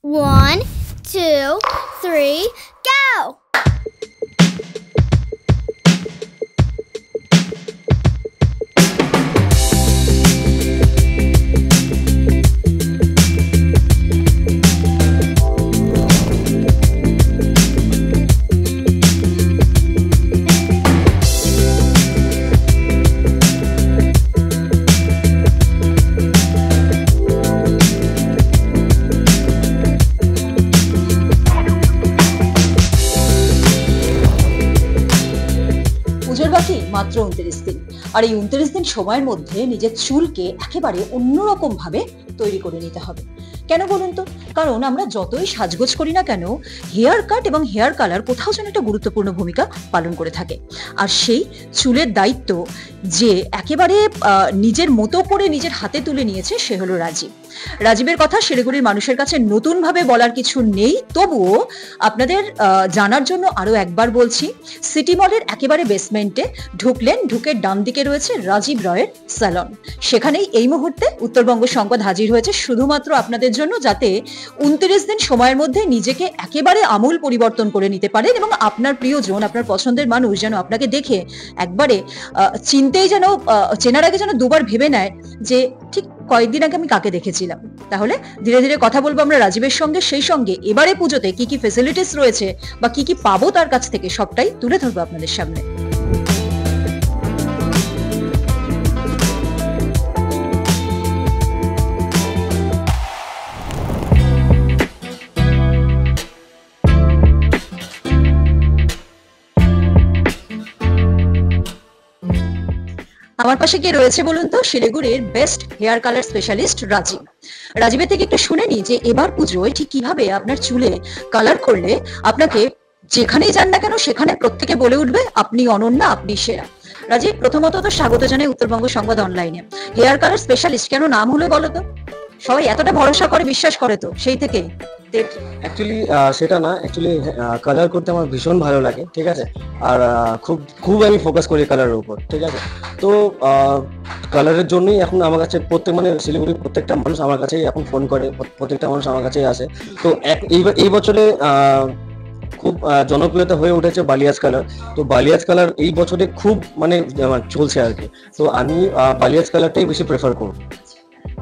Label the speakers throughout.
Speaker 1: 1, 2, 3, go!
Speaker 2: মাত্র 29 দিন, আর এই 29 দিন সময়ের মধ্যে নিজের চুলকে একেবারে অন্যরকম ভাবে তৈরি করে নিতে হবে। কেন বলুন তো? কারণ আমরা যতই সাজগোজ করি না কেন, হেয়ার কাট এবং হেয়ার কালার কোথাও যেন একটা গুরুত্বপূর্ণ ভূমিকা পালন করে থাকে। আর সেই চুলের দায়িত্ব যে একেবারে নিজের মতো করে নিজের হাতে তুলে নিয়েছে সে হলো রাজীব। রাজীবের কথা শিলিগুড়ির মানুষের কাছে নতুন ভাবে বলার কিছু নেই, তবুও আপনাদের জানার জন্য আরো একবার বলছি, সিটি মলের একেবারে বেসমেন্টে ঢুকলেন, ঢুকে ডান দিকে রয়েছে রাজীব রয়ের স্যালন। সেখানেই এই মুহূর্তে উত্তরবঙ্গ সংবাদ হাজির হয়েছে শুধুমাত্র আপনাদের জন্য, যাতে 29 দিন সময়ের মধ্যে নিজেকে একেবারে আমূল পরিবর্তন করে নিতে পারেন এবং আপনার প্রিয়জন, আপনার পছন্দের মানুষ যেন আপনাকে দেখে একবারে চিনতেই যেন, চেনার আগে যেন দুবার ভেবে নেয় যে ঠিক কয়েকদিন আগে আমি কাকে দেখেছিলাম। তাহলে ধীরে ধীরে কথা বলবো আমরা রাজীবের সঙ্গে, সেই সঙ্গে এবারে পুজোতে কি কি ফেসিলিটিস রয়েছে বা কি কি পাবো তার কাছ থেকে সবটাই তুলে ধরবো আপনাদের সামনে। আমার পাশে কে রয়েছে বলুন তো? শিলিগুড়ির best hair colour specialist Rajib. রাজীবের থেকে একটু শুনে নি যে এবার পুজোয় ঠিক কিভাবে আপনার চুলে কালার করলে আপনাকে যেখানেই যান না কেন সেখানে প্রত্যেকে বলে উঠবে আপনি অনন্যা, আপনি সেরা। রাজীব, প্রথমত তো স্বাগত জানাই উত্তরবঙ্গ সংবাদ অনলাইনে। হেয়ার কালার স্পেশালিস্ট কেন নাম হলো বলো তো? সবাই এতটা ভরসা করে, বিশ্বাস করে তো সেই থেকেই।
Speaker 3: অ্যাকচুয়ালি সেটা না, অ্যাকচুয়ালি কালার করতে আমার ভীষণ ভালো লাগে, ঠিক আছে। আর খুব খুব আমি ফোকাস করি কালারের উপর, ঠিক আছে। তো কালারের জন্যই এখন আমার কাছে মানে শিলিগুড়ির প্রত্যেকটা মানুষ আমার কাছেই এখন ফোন করে, প্রত্যেকটা মানুষ আমার কাছেই আসে। তো এই বছরে খুব জনপ্রিয়তা হয়ে উঠেছে বালিয়াজ কালার। তো বালিয়াজ কালার এই বছরে খুব মানে চলছে আর কি। তো আমি বালিয়াজ কালারটাই বেশি প্রেফার করব।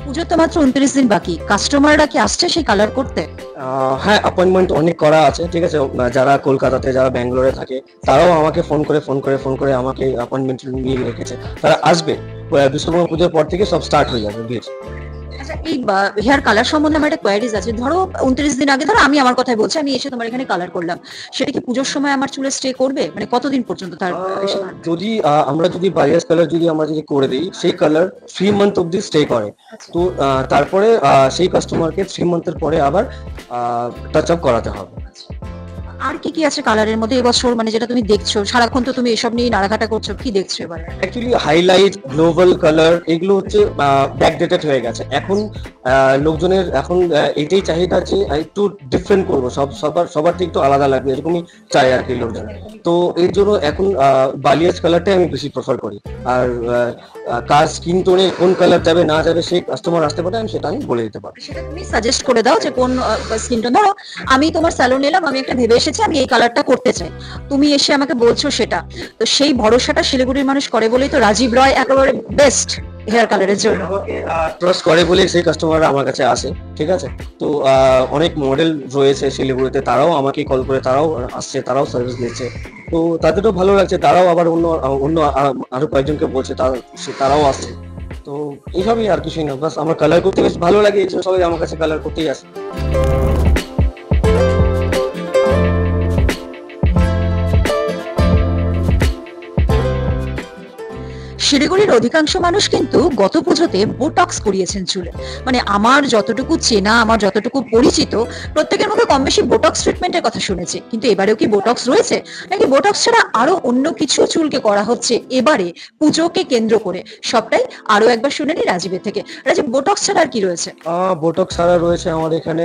Speaker 2: পুজোর তো মাত্র 29 দিন বাকি, কাস্টমাররা কি আসছে সেই কালার করতে?
Speaker 3: হ্যাঁ, অ্যাপয়েন্টমেন্ট অনেক করা আছে, ঠিক আছে। যারা কলকাতাতে, যারা ব্যাঙ্গালোরে থাকে তারাও আমাকে ফোন করে আমাকে অ্যাপয়েন্টমেন্ট নিয়ে রেখেছে, তারা আসবে। বিশ্বকর্মা পুজোর পর থেকে সব স্টার্ট হয়ে যাবে ভিড়।
Speaker 2: আচ্ছা, এই হেয়ার কালার সম্বন্ধে আমার একটা কোয়ারিজ আছে। ধরো 29 দিন আগে, ধরো আমি আমার কথাই বলছি, আমি এসে তোমার এখানে কালার করলাম, সেটা কি পুজোর সময় আমার চুলে স্টে করবে? মানে কতদিন পর্যন্ত তার?
Speaker 3: যদি আমরা বালিয়াজ কালার আমরা যদি করে দিই, সেই কালার 3 মান্থ অবধি স্টে করে। তো তারপরে সেই কাস্টমারকে 3 মান্থের পরে আবার টাচ আপ করাতে হবে।
Speaker 2: আর কি কি আছে কালারের মধ্যে এবছর, মানে যেটা তুমি দেখছো সারাক্ষণ, তো তুমি এসব নিয়ে নাড়াঘাটা করছো, কি দেখছো এবারে?
Speaker 3: অ্যাকচুয়ালি হাইলাইট, গ্লোবাল কালার এগুলো হচ্ছে ব্যাকডেটেড হয়ে গেছে এখন। লোকজনের এখন এটাই চাহিদা যে একটু ডিফারেন্ট করবো, সবার থেকে একটু আলাদা লাগবে, এরকমই চাই আর কি লোকজন। তো এর জন্য এখন বালিয়াজ কালারটাই আমি বেশি প্রেফার করি। আর কার স্কিন টোনে কোন কালার যাবে না যাবে সেই কাস্টমার আসতে পারে, আমি সেটা আমি বলে দিতে পারি।
Speaker 2: সেটা তুমি সাজেস্ট করে দাও যে কোন স্কিন টোন। ধরো আমি তোমার স্যালন এলাম, আমি একটা ভেবে এসেছি আমি এই কালারটা করতে চাই, তুমি এসে আমাকে বলছো সেটা, তো সেই ভরসাটা শিলিগুড়ির মানুষ করে বলেই তো রাজীব রয় একেবারে বেস্ট হেয়ার কালারের জন্য
Speaker 3: ট্রাস্ট করে বলে সেই কাস্টমাররা আমার কাছে আসে, ঠিক আছে। তো অনেক মডেল রয়েছে শিলিগুড়িতে, তারাও আমাকে কল করে, তারাও আসছে, তারাও সার্ভিস দিচ্ছে। তো তাদেরও ভালো লাগছে, তারাও আবার অন্য আরো কয়েকজনকে বলছে, তারাও আসছে। তো এইভাবেই, আর কিছুই না, বাস আমার কালার করতে বেশ ভালো লাগে, সবাই আমার কাছে কালার করতেই আসে।
Speaker 2: শিলিগুড়ির অধিকাংশ মানুষ কিন্তু গত পুজোতে বোটক্স করিয়েছেন চুলে। মানে আমার যতটুকু চেনা, আমার যতটুকু পরিচিত, প্রত্যেকের মুখে কম বেশি বোটক্স ট্রিটমেন্টের কথা শুনেছি। কিন্তু এবারেও কি বোটক্স রয়েছে, নাকি বোটক্স ছাড়া আরো অন্য কিছু চুলকে করা হচ্ছে এবারে পুজোকে কেন্দ্র করে? সবটাই আরো একবার শুনে নি রাজীবের থেকে। রাজীব, বোটক্স ছাড়া আর কি রয়েছে?
Speaker 3: বোটক্স ছাড়া রয়েছে আমার এখানে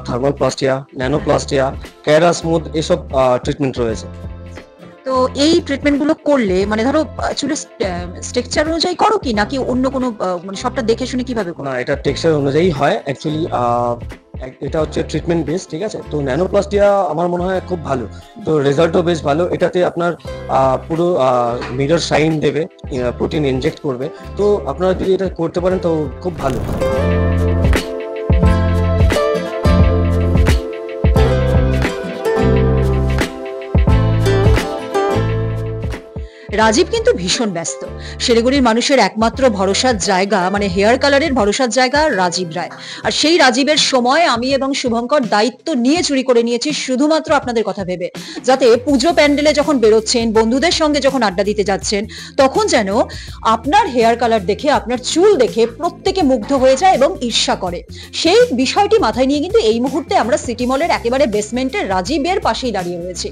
Speaker 3: থার্মাল প্লাস্টিয়া, ন্যানো প্লাস্টিয়া, ক্যারা স্মুথ, এসব ট্রিটমেন্ট রয়েছে।
Speaker 2: তো এই ট্রিটমেন্ট গুলো করলে মানে ধরো চুলের স্ট্রাকচার অনুযায়ী করো কি, নাকি অন্য কোনো মানে সবটা দেখে শুনে কিভাবে করো?
Speaker 3: না, এটা টেক্সচার অনুযায়ী হয় অ্যাকচুয়ালি। এটা হচ্ছে ট্রিটমেন্ট বেস, ঠিক আছে। তো ন্যানোপ্লাস্টিয়া আমার মনে হয় খুব ভালো, তো রেজাল্টও বেশ ভালো। এটাতে আপনার পুরো মিরর শাইন দেবে, প্রোটিন ইনজেক্ট করবে। তো আপনারা যদি এটা করতে পারেন তো খুব ভালো।
Speaker 2: রাজীব কিন্তু ভীষণ ব্যস্ত। শিলিগুড়ির মানুষের একমাত্র ভরসার জায়গা মানে হেয়ার কালারের ভরসার জায়গা রাজীব রায়। আর সেই রাজীবের সময় আমি এবং শুভঙ্কর দায়িত্ব নিয়ে চুরি করে নিয়েছি শুধুমাত্র আপনাদের কথা ভেবে, যাতে পুজো প্যান্ডেলে যখন বেরোচ্ছেন, বন্ধুদের সঙ্গে যখন আড্ডা দিতে যাচ্ছেন, তখন যেন আপনার হেয়ার কালার দেখে, আপনার চুল দেখে প্রত্যেকে মুগ্ধ হয়ে যায় এবং ঈর্ষা করে। সেই বিষয়টি মাথায় নিয়ে কিন্তু এই মুহূর্তে আমরা সিটি মলের একেবারে বেসমেন্টে রাজীবের পাশেই দাঁড়িয়ে রয়েছি।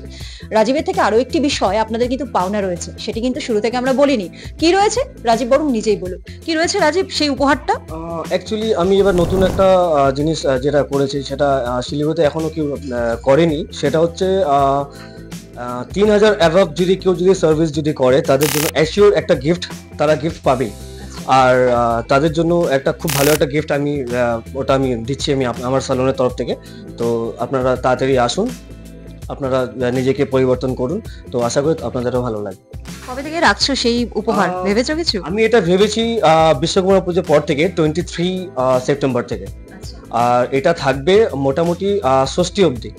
Speaker 2: রাজীবের থেকে আরো একটি বিষয় আপনাদের কিন্তু পাওনা রয়েছে, সেটি কিন্তু শুরু থেকে আমরা বলিনি। কি রয়েছে রাজীব বরং নিজেই বলুন, কি রয়েছে রাজীব সেই উপহারটা?
Speaker 3: অ্যাকচুয়ালি আমি এবার নতুন একটা জিনিস যেটা করেছি, সেটা শিলিগুড়িতে এখনো কেউ করেনি। সেটা হচ্ছে 3000 অ্যাভাব যদি কেউ যদি সার্ভিস যদি করে, তাদের জন্য অ্যাসিওর একটা গিফট, তারা গিফট পাবে। আর তাদের জন্য একটা খুব ভালো একটা গিফট ওটা আমি দিচ্ছি আমার স্যালনের তরফ থেকে। তো আপনারা তাড়াতাড়ি আসুন, আপনারা নিজেকে পরিবর্তন করুন। তো আশা করি আপনাদেরও ভালো লাগবে।
Speaker 2: কবে থেকে রাখছো সেই উপহার, ভেবেছো কিছু?
Speaker 3: আমি এটা ভেবেছি বিশ্বকর্মা পুজোর পর থেকে, 23 সেপ্টেম্বর থেকে। আর এটা থাকবে মোটামুটি ষষ্ঠী অবধি।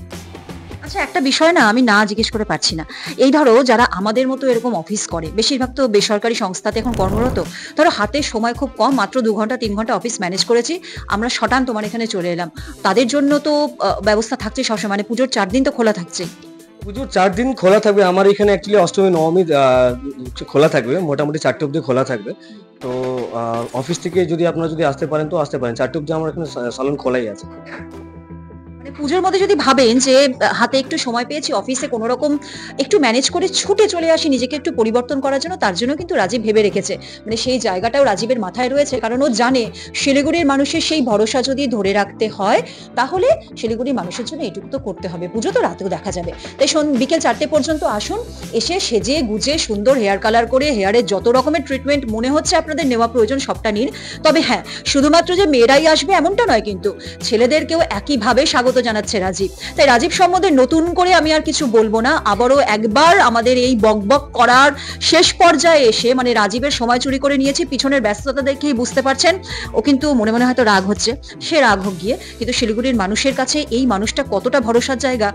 Speaker 2: আচ্ছা, একটা বিষয় না আমি না জিজ্ঞেস করে পারছি না। এই ধরো যারা আমাদের মতো এরকম অফিস করে, বেশিরভাগ তো বেসরকারি সংস্থাতে এখন কর্মরত, ধরো হাতে সময় খুব কম, মাত্র 2 ঘন্টা 3 ঘন্টা অফিস ম্যানেজ করেছি, আমরা শটান তোমার এখানে চলে এলাম। তাদের জন্য তো ব্যবস্থা থাকছে সবসময়, মানে পুজোর 4 দিন তো খোলা থাকছে।
Speaker 3: পুজোর 4 দিন খোলা থাকবে। আমার এখানে অ্যাকচুয়ালি অষ্টমী নবমী খোলা থাকবে, মোটামুটি 4টে অবধি খোলা থাকবে। তো অফিস থেকে যদি আপনারা যদি আসতে পারেন তো আসতে পারেন। 4টে অবধি আমার এখানে সালন খোলাই আছে।
Speaker 2: মানে পুজোর মধ্যে যদি ভাবেন যে হাতে একটু সময় পেয়েছি, অফিসে কোনো রকম একটু ম্যানেজ করে ছুটে চলে আসি নিজেকে একটু পরিবর্তন করার জন্য, তার জন্য কিন্তু রাজীব ভেবে রেখেছে। মানে সেই জায়গাটাও রাজীবের মাথায় রয়েছে, কারণ ও জানে শিলিগুড়ির মানুষের সেই ভরসা যদি ধরে রাখতে হয়, তাহলে শিলিগুড়ির মানুষের জন্য এটুকু তো করতে হবে। পুজো তো রাতেও দেখা যাবে, তাই বিকেল 4টে পর্যন্ত আসুন, এসে সেজে গুজে সুন্দর হেয়ার কালার করে, হেয়ারের যত রকমের ট্রিটমেন্ট মনে হচ্ছে আপনাদের নেওয়া প্রয়োজন সবটা নিন। তবে হ্যাঁ, শুধুমাত্র যে মেয়েরাই আসবে এমনটা নয়, কিন্তু ছেলেদেরকেও একইভাবে স্বাগত জানাচ্ছে রাজীব। তাই রাজীব সম্বন্ধে নতুন করে আমি আর কিছু বলবো না। আবারও একবার আমাদের এই বকবক করার শেষ পর্যায়ে এসে, মানে রাজীবের সময় চুরি করে নিয়েছি, পিছনের ব্যস্ততা দেখেই বুঝতে পারছেন ও কিন্তু মনে মনে হয়তো রাগ হচ্ছে। সে রাগ হোক গিয়ে, কিন্তু শিলিগুড়ির মানুষের কাছে এই মানুষটা কতটা ভরসার জায়গা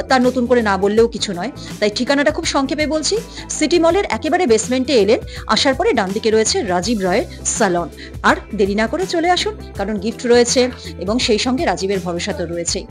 Speaker 2: তার নতুন করে না বললেও কিছু নয়। তাই ঠিকানাটা খুব সংক্ষেপে বলছি, সিটি মলের একেবারে বেসমেন্টে এলেন, আসার পরে ডান দিকে রয়েছে রাজীব রায়ের সালন। আর দেরি না করে চলে আসুন, কারণ গিফট রয়েছে এবং সেই সঙ্গে রাজীবের ভরসা তো রয়েছেই।